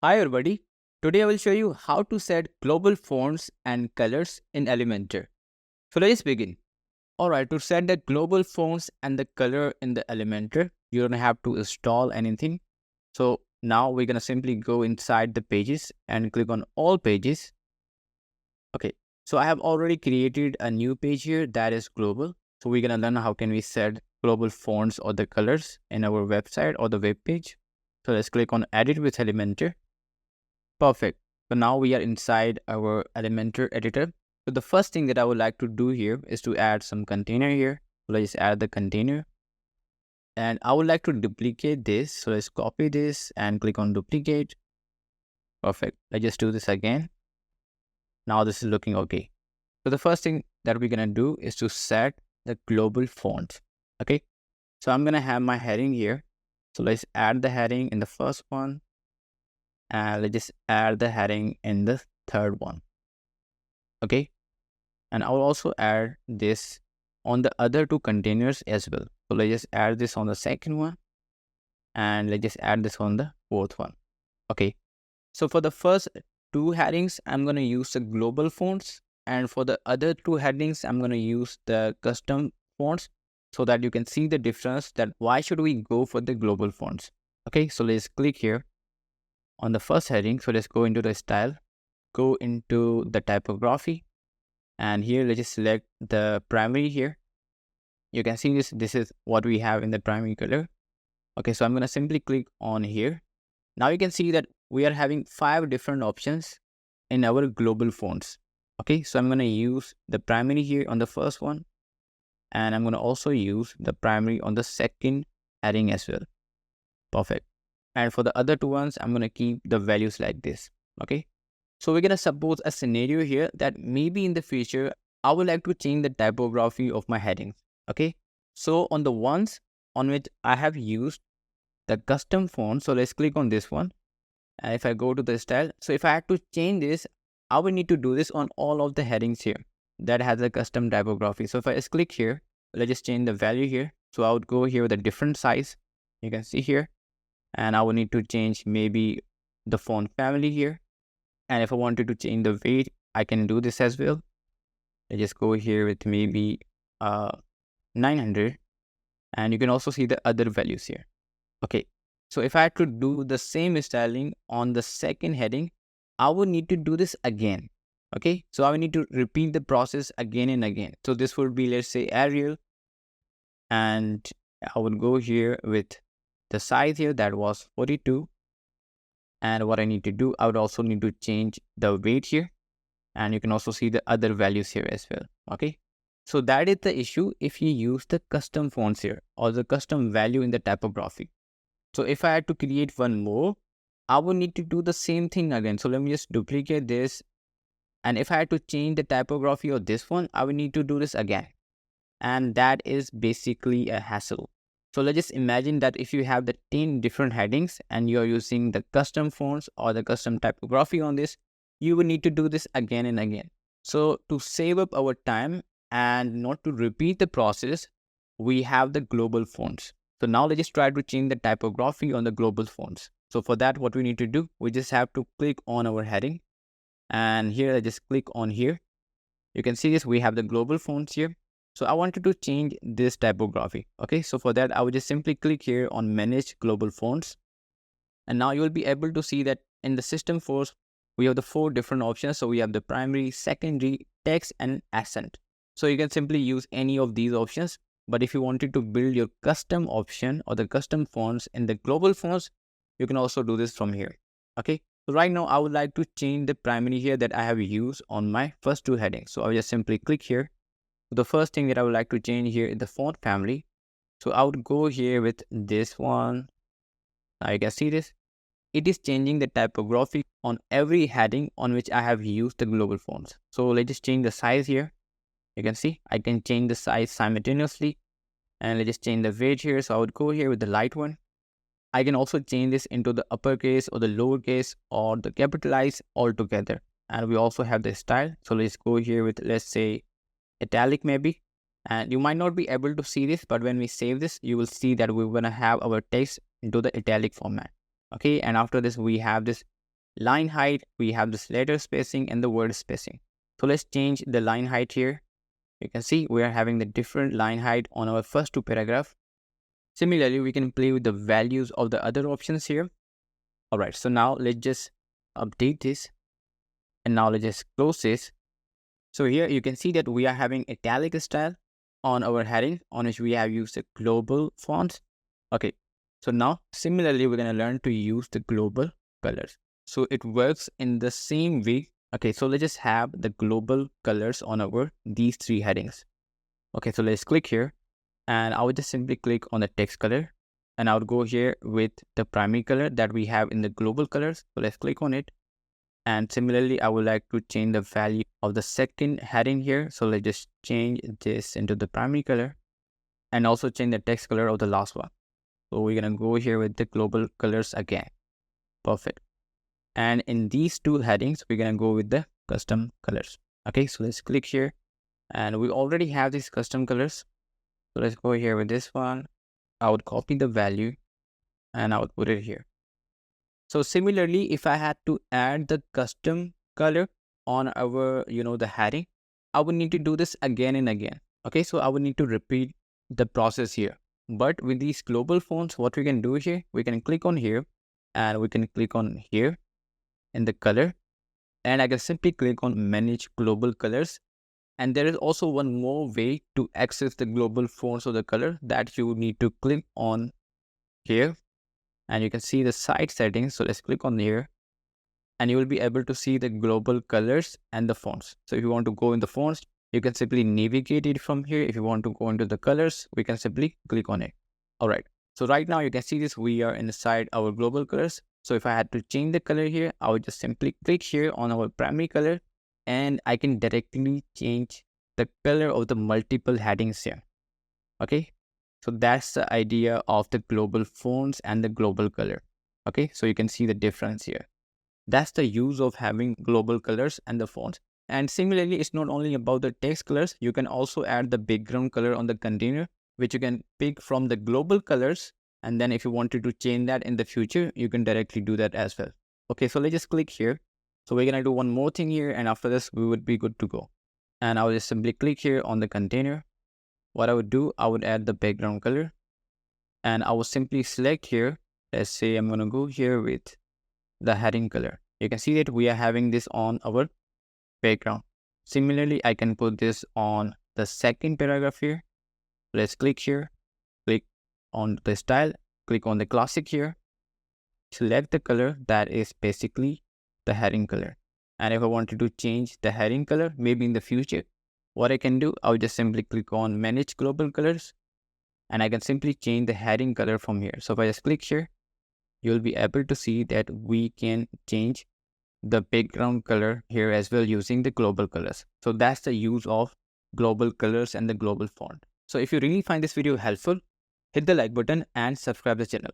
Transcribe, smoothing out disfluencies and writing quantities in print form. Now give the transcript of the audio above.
Hi everybody, today I will show you how to set global fonts and colors in Elementor. So let's begin. Alright, to set the global fonts and the color in the Elementor, you don't have to install anything. So now we're gonna simply go inside the pages and click on all pages. Okay, so I have already created a new page here that is global. So we're gonna learn how can we set global fonts or the colors in our website or the web page. So let's click on edit with Elementor. Perfect. So now we are inside our Elementor editor. So the first thing that I would like to do here is to add some container here. So let's add the container. And I would like to duplicate this. So let's copy this and click on duplicate. Perfect. Let's just do this again. Now this is looking okay. So the first thing that we're going to do is to set the global font. Okay. So I'm going to have my heading here. So let's add the heading in the first one. And let's just add the heading in the third one. Okay, and I'll also add this on the other two containers as well. So let's just add this on the second one, and let's just add this on the fourth one. Okay, so for the first two headings I'm going to use the global fonts, and for the other two headings I'm going to use the custom fonts, so that you can see the difference that why should we go for the global fonts. Okay, so let's click here on the first heading. So let's go into the style, go into the typography, and here let's just select the primary here. You can see this is what we have in the primary color. Okay, so I'm going to simply click on here. Now you can see that we are having 5 different options in our global fonts. Okay, so I'm going to use the primary here on the first one, and I'm going to also use the primary on the second heading as well. Perfect. And for the other two ones, I'm going to keep the values like this. Okay, so we're going to suppose a scenario here that maybe in the future I would like to change the typography of my headings. Okay, so on the ones on which I have used the custom font, so let's click on this one. And if I go to the style, so if I had to change this, I will need to do this on all of the headings here that has a custom typography. So if I just click here, let's just change the value here. So I would go here with a different size. You can see here. And I will need to change maybe the font family here. And if I wanted to change the weight, I can do this as well. I just go here with maybe 900. And you can also see the other values here. Okay, so if I had to do the same styling on the second heading, I would need to do this again. Okay, so I will need to repeat the process again and again. So this would be, let's say, Arial. And I would go here with the size here that was 42. And what I need to do, I would also need to change the weight here. And you can also see the other values here as well. Okay, so that is the issue if you use the custom fonts here or the custom value in the typography. So if I had to create one more, I would need to do the same thing again. So let me just duplicate this. And if I had to change the typography of this one, I would need to do this again. And that is basically a hassle. So let's just imagine that if you have the 10 different headings and you're using the custom fonts or the custom typography on this, you will need to do this again and again. So to save up our time and not to repeat the process, we have the global fonts. So now let's just try to change the typography on the global fonts. So for that, what we need to do, we just have to click on our heading. And here I just click on here. You can see this, we have the global fonts here. So I wanted to change this typography. Okay, so for that, I would just simply click here on manage global fonts. And now you will be able to see that in the system fonts, we have the 4 different options. So we have the primary, secondary, text, and accent. So you can simply use any of these options. But if you wanted to build your custom option or the custom fonts in the global fonts, you can also do this from here. Okay, so right now I would like to change the primary here that I have used on my first 2 headings. So I'll just simply click here. The first thing that I would like to change here is the font family. So I would go here with this one. Now you can see this. It is changing the typography on every heading on which I have used the global fonts. So let's just change the size here. You can see I can change the size simultaneously. And let's just change the weight here. So I would go here with the light one. I can also change this into the uppercase or the lowercase or the capitalize altogether. And we also have the style. So let's go here with, let's say, italic maybe. And you might not be able to see this, but when we save this, you will see that we're going to have our text into the italic format. Okay, and after this, we have this line height, we have this letter spacing and the word spacing. So let's change the line height here. You can see we are having the different line height on our first two paragraphs. Similarly, we can play with the values of the other options here. All right, so now let's just update this. And now let's just close this. So here you can see that we are having italic style on our heading on which we have used the global fonts. Okay, so now similarly, we're going to learn to use the global colors. So it works in the same way. Okay, so let's just have the global colors on our these three headings. Okay, so let's click here and I would just simply click on the text color and I would go here with the primary color that we have in the global colors. So let's click on it. And similarly, I would like to change the value of the second heading here. So let's just change this into the primary color and also change the text color of the last one. So we're going to go here with the global colors again. Perfect. And in these two headings, we're going to go with the custom colors. Okay, so let's click here and we already have these custom colors. So let's go here with this one. I would copy the value and I would put it here. So similarly, if I had to add the custom color on our, the heading, I would need to do this again and again. Okay, so I would need to repeat the process here. But with these global fonts, what we can do here, we can click on here and we can click on here in the color and I can simply click on manage global colors. And there is also one more way to access the global fonts of the color that you need to click on here. And you can see the site settings. So let's click on here and you will be able to see the global colors and the fonts. So if you want to go in the fonts, you can simply navigate it from here. If you want to go into the colors, we can simply click on it. All right. So right now you can see this, we are inside our global colors. So if I had to change the color here, I would just simply click here on our primary color and I can directly change the color of the multiple headings here. Okay. So that's the idea of the global fonts and the global color. Okay. So you can see the difference here. That's the use of having global colors and the fonts. And similarly, it's not only about the text colors. You can also add the background color on the container, which you can pick from the global colors. And then if you wanted to change that in the future, you can directly do that as well. Okay, so let's just click here. So we're going to do one more thing here. And after this, we would be good to go. And I will just simply click here on the container. What I would do, I would add the background color. And I will simply select here. Let's say I'm going to go here with the heading color. You can see that we are having this on our background. Similarly, I can put this on the second paragraph here. Let's click here, click on the style, click on the classic here, select the color that is basically the heading color. And if I wanted to change the heading color, maybe in the future, what I can do, I will just simply click on manage global colors and I can simply change the heading color from here. So if I just click here, you'll be able to see that we can change the background color here as well using the global colors. So that's the use of global colors and the global font. So if you really find this video helpful, hit the like button and subscribe the channel.